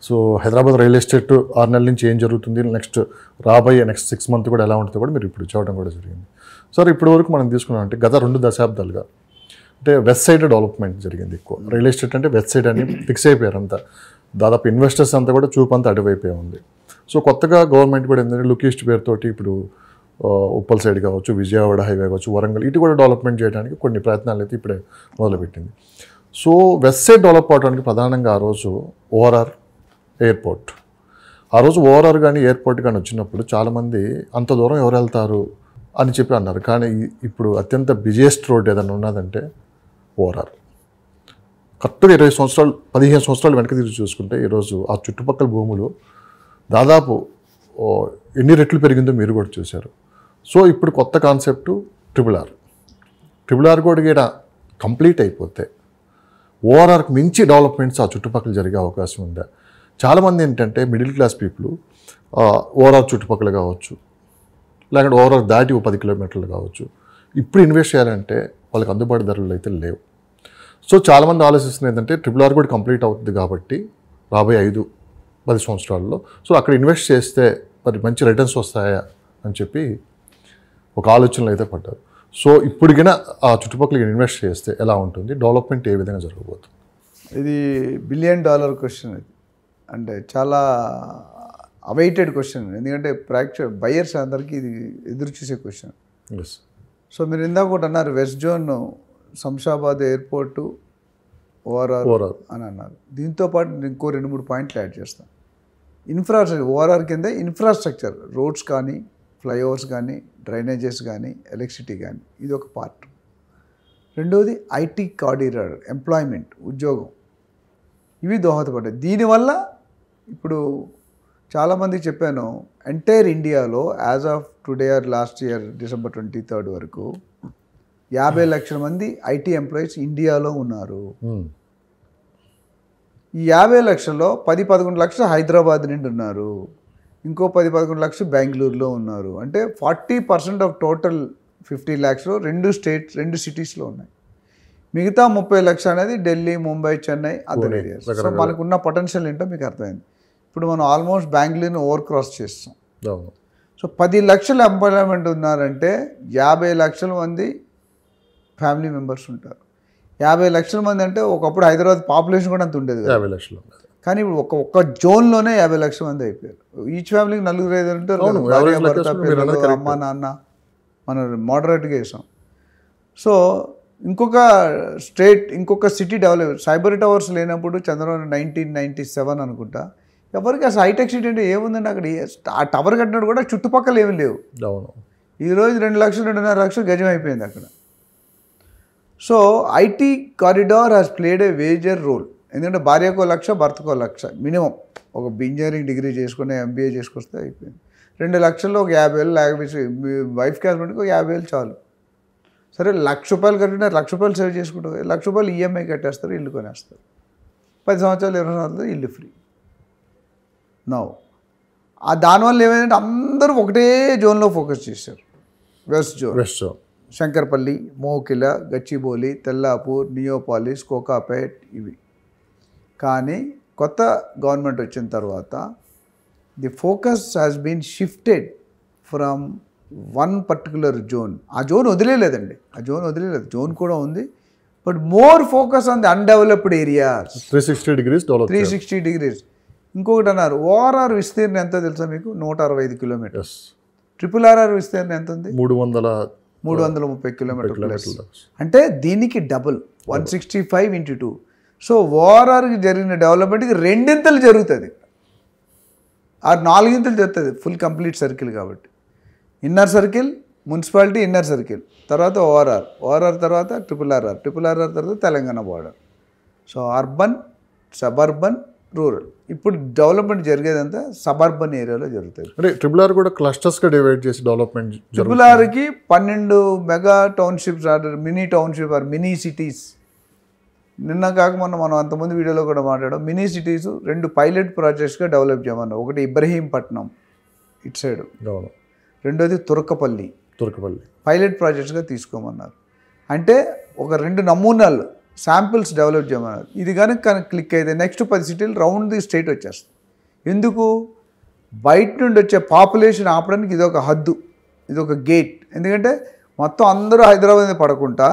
So Hyderabad real estate 6 నెలల నుంచి ఏం జరుగుతుంది, రాబోయే నెక్స్ట్ 6 మంత్ కూడా ఎలా ఉంటుందో కూడా మీరు ఇప్పుడు చూడడం కూడా జరిగింది. సార్ ఇప్పటి వరకు మనం తీసుకున్నామంటే గత 2 దశాబ్దాలుగా అంటే వెస్ట్ సైడ్ డెవలప్మెంట్ జరిగింది ఎక్కువ. రియల్ ఎస్టేట్ అంటే వెస్ట్ సైడ్ అని ఫిక్స్ అయిపోయారు అంతా. దాదాపు ఇన్వెస్టర్స్ అంతా కూడా చూపంతా అటువైపే ఉంది. సో కొత్తగా గవర్నమెంట్ కూడా ఏంటంటే లుక్ ఈస్ట్ పేరుతోటి ఇప్పుడు ఉప్పల్ సైడ్ కావచ్చు, విజయవాడ హైవే కావచ్చు, వరంగల్ ఇటు కూడా డెవలప్మెంట్ చేయడానికి కొన్ని ప్రయత్నాలు అయితే ఇప్పుడే మొదలుపెట్టింది. సో వెస్ట్ సైడ్ డెవలప్ అవడానికి ప్రధానంగా ఆ రోజు ఓఆర్ఆర్ ఎయిర్పోర్ట్, ఆ రోజు ఓఆర్ఆర్ కానీ ఎయిర్పోర్ట్ కానీ వచ్చినప్పుడు చాలామంది అంత దూరం ఎవరు వెళ్తారు అని చెప్పి అన్నారు. కానీ ఇప్పుడు అత్యంత బిజియెస్ట్ రోడ్ ఏదైనా ఉన్నదంటే ఓఆర్ఆర్. కరెక్ట్గా 20 సంవత్సరాలు 15 సంవత్సరాలు వెనక తిరిగి చూసుకుంటే ఈరోజు ఆ చుట్టుపక్కల భూములు దాదాపు ఎన్ని రెట్లు పెరిగిందో మీరు కూడా చూశారు. సో ఇప్పుడు కొత్త కాన్సెప్టు ట్రిపుల్ ఆర్ కూడా కంప్లీట్ అయిపోతే ఓఆర్ఆర్కి మించి డెవలప్మెంట్స్ ఆ చుట్టుపక్కల జరిగే అవకాశం ఉందా? చాలామంది ఏంటంటే మిడిల్ క్లాస్ పీపుల్ ఓఆర్ఆర్ చుట్టుపక్కల కావచ్చు, లేకుంటే ఓఆర్ఆర్ దాటి 10 కిలోమీటర్లు కావచ్చు, ఇప్పుడు ఇన్వెస్ట్ చేయాలంటే వాళ్ళకి అందుబాటు ధరలు అయితే లేవు. సో చాలామంది ఆలోచిస్తున్నది ఏంటంటే ట్రిపుల్ ఆర్ కూడా కంప్లీట్ అవుతుంది కాబట్టి రాబోయే 5-10 సంవత్సరాల్లో సో అక్కడ ఇన్వెస్ట్ చేస్తే మరి మంచి రిటర్న్స్ వస్తాయా అని చెప్పి ఒక ఆలోచనలు అయితే పడ్డారు. సో ఇప్పటికైనా ఆ చుట్టుపక్కల ఇన్వెస్ట్ చేస్తే ఎలా ఉంటుంది, డెవలప్మెంట్ ఏ విధంగా జరగబోతుంది? ఇది $1 బిలియన్ క్వశ్చన్. ఇది అంటే చాలా అవైటెడ్ క్వశ్చన్, ఎందుకంటే బయర్స్ అందరికీ ఇది ఎదురు చూసే క్వశ్చన్. సో మీరు ఇందాక ఒకటి అన్నారు, west zone Shamshabad airport ORR అని అన్నారు. దీంతోపాటు ఇంకో 2-3 పాయింట్లు యాడ్ చేస్తాను. ఇన్ఫ్రాస్ట్రక్చర్ ఓఆర్ఆర్ కింద ఇన్ఫ్రాస్ట్రక్చర్, రోడ్స్ కానీ, ఫ్లైఓవర్స్ కానీ, డ్రైనేజెస్ కానీ, ఎలక్ట్రిసిటీ కానీ, ఇది ఒక పార్ట్. రెండోది ఐటీ కారిడార్, ఎంప్లాయ్మెంట్, ఉద్యోగం, ఇవి దోహదపడ్డాయి. దీనివల్ల ఇప్పుడు చాలామందికి చెప్పాను, ఎంటైర్ ఇండియాలో as of today or last year December 23 వరకు 50 లక్షల మంది ఐటీ ఎంప్లాయీస్ ఇండియాలో ఉన్నారు. ఈ 50 లక్షల్లో 10-11 లక్షలు హైదరాబాద్ నుండి ఉన్నారు, ఇంకో 10-11 లక్షలు బెంగళూరులో ఉన్నారు. అంటే 40% ఆఫ్ టోటల్ 50 లాక్స్లో 2 సిటీస్లో ఉన్నాయి. మిగతా 30 లక్షలు అనేది Delhi, Mumbai, Chennai, other areas. So మనకున్న పొటెన్షియల్ ఏంటో మీకు అర్థమైంది. ఇప్పుడు మనం ఆల్మోస్ట్ బెంగళూరుని ఓవర్ క్రాస్ చేస్తాం. సో 10 లక్షల ఎంప్లాయ్మెంట్ ఉన్నారంటే 50 లక్షల మంది ఫ్యామిలీ మెంబర్స్ ఉంటారు. 50 లక్షల మంది అంటే ఒకప్పుడు హైదరాబాద్ పాపులేషన్ కూడా అంత ఉండేది, 50 లక్షలు. కానీ ఇప్పుడు ఒక్క జోన్లోనే 50 లక్షల మంది అయిపోయారు. ఈచ్ ఫ్యామిలీకి 4-5 ఉంటారు, అమ్మ నాన్న, మనం మోడరేట్గా వేసాం. సో ఇంకొక సిటీ డెవలప్, సైబర్ టవర్స్ లేనప్పుడు చంద్రబాబు 1997 అనుకుంటా, ఎవరికి అసలు హైటెక్ సిటీ అంటే ఏముందండి అక్కడ? ఆ టవర్ కట్టినట్టు కూడా చుట్టుపక్కల ఏమి లేవు. ఈరోజు 2 లక్షలు 2.5 లక్షలు గజం అయిపోయింది అక్కడ. So IT corridor has played a major role. ఎందుకంటే భార్యకో 1 లక్ష, భర్తకో 1 లక్ష మినిమం. ఒక ఇంజనీరింగ్ డిగ్రీ చేసుకుని MBA చేసుకొస్తే అయిపోయింది. 2 లక్షల్లో ఒక 50,000, లేకపోతే మీ వైఫ్కి హస్బెండ్కి ఒక 50,000 చాలు. సరే ₹1,00,000 కట్టినా ₹1,00,000 సేవ్ చేసుకుంటారు, ₹1,00,000 EMI కట్టేస్తారు, ఇల్లు కొనేస్తారు. 10 సంవత్సరాలు 20 సంవత్సరాలు ఇల్లు ఫ్రీ. దానివల్ల ఏమైందంటే అందరూ ఒకటే జోన్లో ఫోకస్ చేశారు. వెస్ట్ జోన్, శంకర్పల్లి, మోకిల, గచ్చిబౌలి, తెల్లాపూర్, నియోపాలిస్, కోకాపేట్, ఇవి. కానీ కొత్త గవర్నమెంట్ వచ్చిన తర్వాత the focus has been shifted from one particular zone. ఆ జోన్ వదిలేదండి, జోన్ కూడా ఉంది, but more focus on the undeveloped areas. 360 degrees. ఇంకొకటి అన్నారు, ఓఆర్ఆర్ విస్తీర్ణం ఎంత తెలుసా మీకు? 165 కిలోమీటర్స్. RRR విస్తీర్ణం ఎంత ఉంది? 330 కిలోమీటర్లు. అంటే దీనికి డబుల్, 165 × 2. సో ఓఆర్ఆర్కి జరిగిన డెవలప్మెంట్కి 2 జరుగుతుంది, 4 జరుగుతుంది, ఫుల్ కంప్లీట్ సర్కిల్. కాబట్టి inner circle, municipality inner circle, తర్వాత ఓఆర్ఆర్ తర్వాత RRR తర్వాత Telangana border. So urban, suburban, rural. ఇప్పుడు డెవలప్మెంట్ జరిగేదంతా సబర్బన్ ఏరియాలో జరుగుతుంది. అంటే RRR కూడా క్లస్టర్స్గా డివైడ్ చేసి డెవలప్మెంట్. RRRకి 12 mega townships, mini township or mini cities. నిన్న కాక మనం అంతమంది వీడియోలో కూడా మాట్లాడాం. మినీ సిటీస్ 2 పైలట్ ప్రాజెక్ట్స్గా డెవలప్ చేయమన్నారు. ఒకటి ఇబ్రహీంపట్నం ఇటు సైడ్, రెండోది తురకపల్లి పైలట్ ప్రాజెక్ట్స్గా తీసుకోమన్నారు. అంటే ఒక 2 నమూనాలు శాంపిల్స్ డెవలప్ చేయమన్నారు. ఇది కనుక క్లిక్ అయితే నెక్స్ట్ 10 సిటీలు రౌండ్ ది స్టేట్ వచ్చేస్తుంది. ఎందుకు? బయట నుండి వచ్చే పాపులేషన్ ఆపడానికి ఇది ఒక హద్దు, ఇది ఒక గేట్. ఎందుకంటే మొత్తం అందరూ హైదరాబాద్ మీద పడకుండా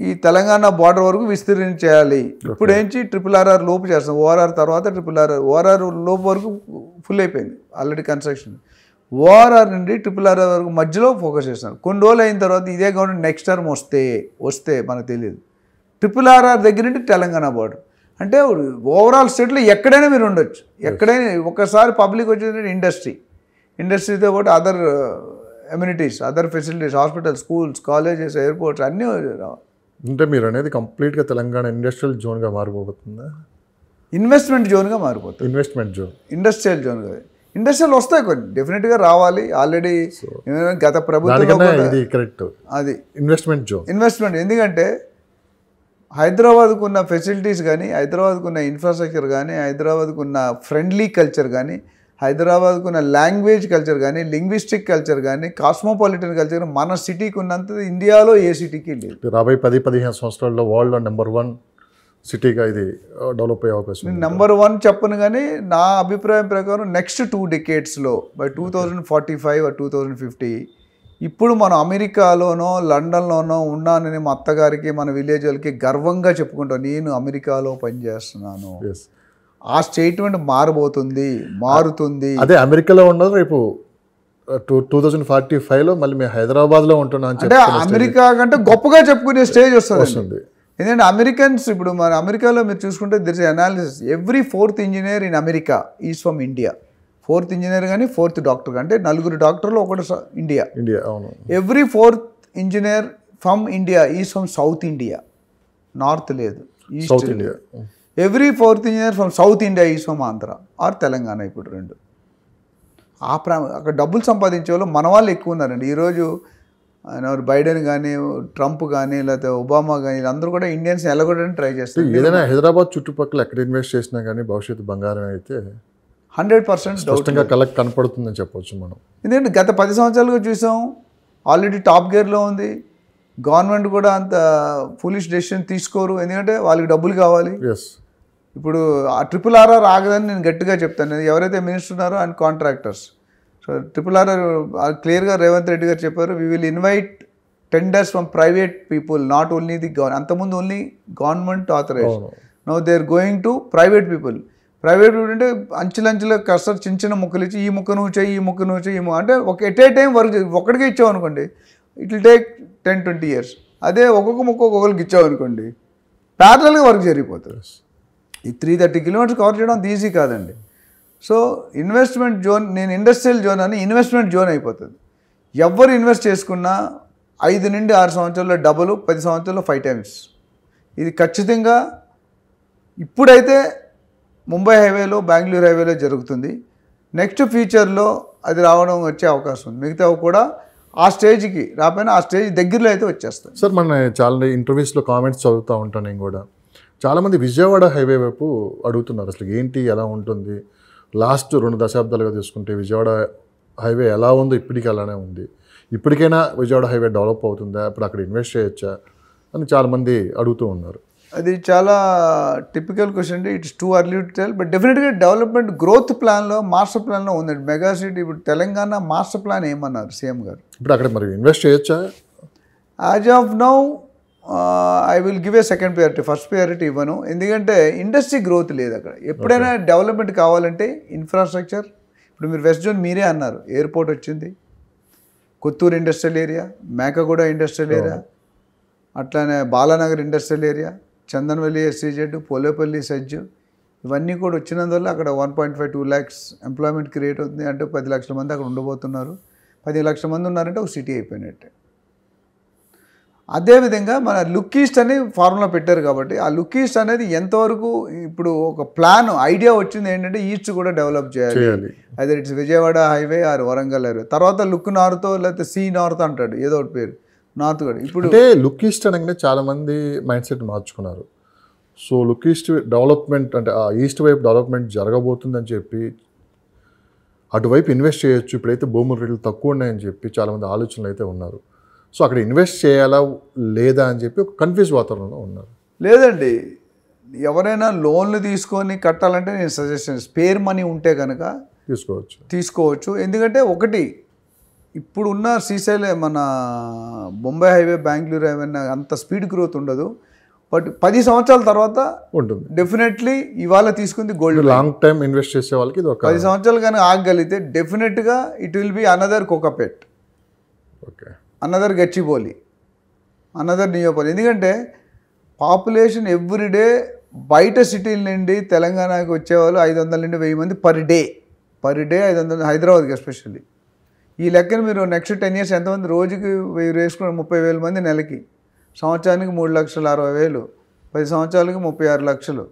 ఈ తెలంగాణ బార్డర్ వరకు విస్తరించేయాలి. ఇప్పుడు ఏంచి RRR లోపు చేస్తాం, ORR తర్వాత ORR లోపు వరకు ఫుల్ అయిపోయింది ఆల్రెడీ కన్స్ట్రక్షన్. ORR నుండి RRR వరకు మధ్యలో ఫోకస్ చేస్తున్నారు. కొన్ని రోజులు అయిన తర్వాత ఇదే గవర్నమెంట్ నెక్స్ట్ టర్మ్ వస్తే మనకు తెలియదు, RRR దగ్గర నుండి తెలంగాణ బార్డర్ అంటే ఓవరాల్ స్టేట్లో ఎక్కడైనా మీరు ఉండొచ్చు. ఎక్కడైనా ఒకసారి పబ్లిక్ వచ్చేది ఇండస్ట్రీతో పాటు other amenities, other facilities, hospitals, schools, colleges, airports అన్నీ రావాలి. అంటే మీరు అనేది కంప్లీట్గా తెలంగాణ ఇండస్ట్రియల్ జోన్గా మారిపోతుందా? ఇన్వెస్ట్మెంట్ జోన్గా మారిపోతుంది. ఇన్వెస్ట్మెంట్ జోన్, ఇండస్ట్రియల్ జోన్ కదా. ఇండస్ట్రియల్ వస్తాయి కొన్ని, డెఫినెట్గా రావాలి. ఆల్రెడీ గత ప్రభుత్వం ఇది కరెక్ట్, అది ఇన్వెస్ట్మెంట్. ఎందుకంటే హైదరాబాద్కు ఉన్న ఫెసిలిటీస్ కానీ, హైదరాబాద్కు ఉన్న ఇన్ఫ్రాస్ట్రక్చర్ కానీ, హైదరాబాద్కు ఉన్న ఫ్రెండ్లీ కల్చర్ కానీ, హైదరాబాద్కు ఉన్న లాంగ్వేజ్ కల్చర్ కానీ, లింగ్విస్టిక్ కల్చర్ కానీ, కాస్మోపాలిటన్ కల్చర్ మన సిటీకి ఉన్నంత ఇండియాలో ఏ సిటీకి లేదు. రాబోయే 10-15 సంవత్సరాల్లో వరల్డ్లో నెంబర్ 1 సిటీగా ఇది డెవలప్ అయ్యే అవకాశం. నేను నెంబర్ 1 చెప్పను, కానీ నా అభిప్రాయం ప్రకారం నెక్స్ట్ 2 decadesలో బై 2045 or 2050 ఇప్పుడు మనం అమెరికాలోనో లండన్లోనో ఉన్నానని మా అత్తగారికి మన విలేజ్ వాళ్ళకి గర్వంగా చెప్పుకుంటాం, నేను అమెరికాలో పనిచేస్తున్నాను. ఆ స్టేట్మెంట్ మారుతుంది. అదే అమెరికాలో ఉన్నది రేపు 2045లో మళ్ళీ మేము హైదరాబాద్లో ఉంటున్నాం అంటే అమెరికా కంటే గొప్పగా చెప్పుకునే స్టేజ్ వస్తుంది. ఎందుకంటే అమెరికన్స్ ఇప్పుడు మన అమెరికాలో మీరు చూసుకుంటే there is analysis, every 4th engineer in America is from India. 4th engineer కానీ 4th doctor అంటే 4 డాక్టర్లు ఒకటి ఇండియా. అవును. Every 4th engineer from India is from South India, North లేదు, East India. Every 4th engineer from South India is from Andhra or Telangana. ఇప్పుడు 2 అక్కడ డబ్బులు సంపాదించే వాళ్ళు మన వాళ్ళు ఎక్కువ ఉన్నారండి. ఈరోజు బైడెన్ కానీ, ట్రంప్ కానీ, లేకపోతే ఒబామా కానీ, వీళ్ళందరూ కూడా ఇండియన్స్ ఎలాగొట్టడానికి ట్రై చేస్తారు. ఏదైనా హైదరాబాద్ చుట్టుపక్కల ఎక్కడ ఇన్వెస్ట్ చేసినా కానీ భవిష్యత్తు బంగారం అయితే 100% స్పష్టంగా కలెక్ట్ కనపడుతుందని చెప్పవచ్చు మనం. ఎందుకంటే గత 10 సంవత్సరాలుగా చూసాం, ఆల్రెడీ టాప్ గేర్లో ఉంది. గవర్నమెంట్ కూడా అంత ఫులిష్ డెసిషన్ తీసుకోరు, ఎందుకంటే వాళ్ళకి డబ్బులు కావాలి. ఇప్పుడు ఆ RRR ఆగదని నేను గట్టిగా చెప్తాను. ఎవరైతే మినిస్టర్ ఉన్నారో అండ్ కాంట్రాక్టర్స్, సో RRR క్లియర్గా రేవంత్ రెడ్డి గారు చెప్పారు, we will invite tenders from private people, not only the అంతకుముందు only government authorise, now they are going to private people. Private people అంటే అంచెలంచెల కష్టం చిన్న ముక్కలు ఇచ్చి ఈ ముక్క నువ్వు చేయి, ఈ ముక్క నువ్వు చేయి, అంటే ఎట్ ఏ టైం వర్క్ ఒక్కడికే ఇచ్చావు అనుకోండి, ఇట్ విల్ టేక్ 10-20 years. అదే ఒక్కొక్క ముక్క ఒక్కొక్కరికి ఇచ్చావు అనుకోండి, ప్యారలల్గా వర్క్ జరిగిపోతుంది. ఈ 330 kilometers కవర్ చేయడం అంత ఈజీ కాదండి. సో ఇన్వెస్ట్మెంట్ జోన్, నేను ఇండస్ట్రియల్ జోన్ అని ఇన్వెస్ట్మెంట్ జోన్ అయిపోతుంది. ఎవరు ఇన్వెస్ట్ చేసుకున్నా 5 నుండి 6 సంవత్సరాల్లో డబుల్, 10 సంవత్సరాల్లో 5 times. ఇది ఖచ్చితంగా ఇప్పుడైతే ముంబై హైవేలో, బెంగళూరు హైవేలో జరుగుతుంది. నెక్స్ట్ ఫ్యూచర్లో అది రావడం వచ్చే అవకాశం ఉంది. మిగతావి కూడా ఆ స్టేజ్కి రాకపోయినా ఆ స్టేజ్ దగ్గరలో అయితే వచ్చేస్తాయి. సార్, మన చాలా ఇంటర్వ్యూస్లో కామెంట్స్ చదువుతూ ఉంటాను నేను కూడా. చాలామంది విజయవాడ హైవే వైపు అడుగుతున్నారు, అసలు ఏంటి, ఎలా ఉంటుంది, లాస్ట్ 2 దశాబ్దాలుగా తీసుకుంటే విజయవాడ హైవే ఎలా ఉందో ఇప్పటికీ అలానే ఉంది, ఇప్పటికైనా విజయవాడ హైవే డెవలప్ అవుతుందా, ఇప్పుడు అక్కడ ఇన్వెస్ట్ చేయొచ్చా అని చాలామంది అడుగుతూ ఉన్నారు. అది చాలా టిపికల్ క్వశ్చన్ అండి. It's too early to tell, but డెఫినెట్గా డెవలప్మెంట్ గ్రోత్ ప్లాన్లో, మాస్టర్ ప్లాన్లో ఉందండి మెగా సిటీ. ఇప్పుడు తెలంగాణ మాస్టర్ ప్లాన్ ఏమన్నారు సీఎం గారు, ఇప్పుడు అక్కడ మరి ఇన్వెస్ట్ చేయొచ్చా? As of now I will give a second priority, first priority ఇవ్వను. ఎందుకంటే ఇండస్ట్రీ గ్రోత్ లేదు అక్కడ. ఎప్పుడైనా డెవలప్మెంట్ కావాలంటే ఇన్ఫ్రాస్ట్రక్చర్, ఇప్పుడు మీరు వెస్ట్ జోన్ మీరే అన్నారు, ఎయిర్పోర్ట్ వచ్చింది, Kothur industrial area, Mekaguda industrial area, అట్లానే Balanagar industrial area, Chandanvelli SEZ, Polepally SEZ, ఇవన్నీ కూడా వచ్చినందువల్ల అక్కడ 1.5-2 lakhs ఎంప్లాయ్మెంట్ క్రియేట్ అవుతుంది. అంటే 10 లక్షల మంది అక్కడ ఉండబోతున్నారు. 10 లక్షల మంది ఉన్నారంటే ఒక సిటీ అయిపోయినట్టే. అదేవిధంగా మన లుక్ ఈస్ట్ అని ఫార్ములా పెట్టారు కాబట్టి ఆ లుక్ ఈస్ట్ అనేది ఎంతవరకు ఇప్పుడు ఒక ప్లాన్ ఐడియా వచ్చింది ఏంటంటే ఈస్ట్ కూడా డెవలప్ చేయాలి. అదే it's Vijayawada highway or Warangal highway, తర్వాత లుక్ నార్త్ లేకపోతే సీ నార్త్ అంటాడు ఏదో ఒకటి పేరు, నార్త్ కూడా. ఇప్పుడు అంటే లుక్ ఈస్ట్ అనగానే చాలామంది మైండ్ సెట్ మార్చుకున్నారు. సో లుక్ ఈస్ట్ డెవలప్మెంట్ అంటే ఆ ఈస్ట్ వైపు డెవలప్మెంట్ జరగబోతుందని చెప్పి అటువైపు ఇన్వెస్ట్ చేయొచ్చు, ఇప్పుడైతే భూముల రేట్లు తక్కువ ఉన్నాయని చెప్పి చాలామంది ఆలోచనలు అయితే ఉన్నారు. సో అక్కడ ఇన్వెస్ట్ చేయాలా లేదా అని చెప్పి ఒక కన్ఫ్యూజ్ వాతావరణంలో ఉన్నారు. లేదండి, ఎవరైనా లోన్లు తీసుకొని కట్టాలంటే నేను సజెషన్ స్పేర్ మనీ ఉంటే కనుక తీసుకోవచ్చు. ఎందుకంటే ఒకటి ఇప్పుడున్న శ్రీశైలం మన బొంబాయి హైవే బెంగళూరు హైవే అంత స్పీడ్ గ్రోత్ ఉండదు. బట్ 10 సంవత్సరాల తర్వాత ఉంటుంది డెఫినెట్లీ. ఇవాళ తీసుకుంది గోల్డ్ లాంగ్ టైం ఇన్వెస్ట్ చేసే వాళ్ళకి 10 సంవత్సరాలు కానీ ఆగగలిగితే డెఫినెట్గా it will be another Kokapet, another Gachibowli, another Neopolis. ఎందుకంటే పాపులేషన్ ఎవ్రీడే బయట సిటీల నుండి తెలంగాణకి వచ్చేవాళ్ళు 500 నుండి 1000 మంది పర్ డే 500, హైదరాబాద్కి ఎస్పెషల్లీ. ఈ లెక్కన మీరు నెక్స్ట్ 10 years ఎంతమంది రోజుకి 1000 వేసుకున్న 30,000 మంది నెలకి, సంవత్సరానికి 3,60,000, 10 సంవత్సరాలకి 36 లక్షలు.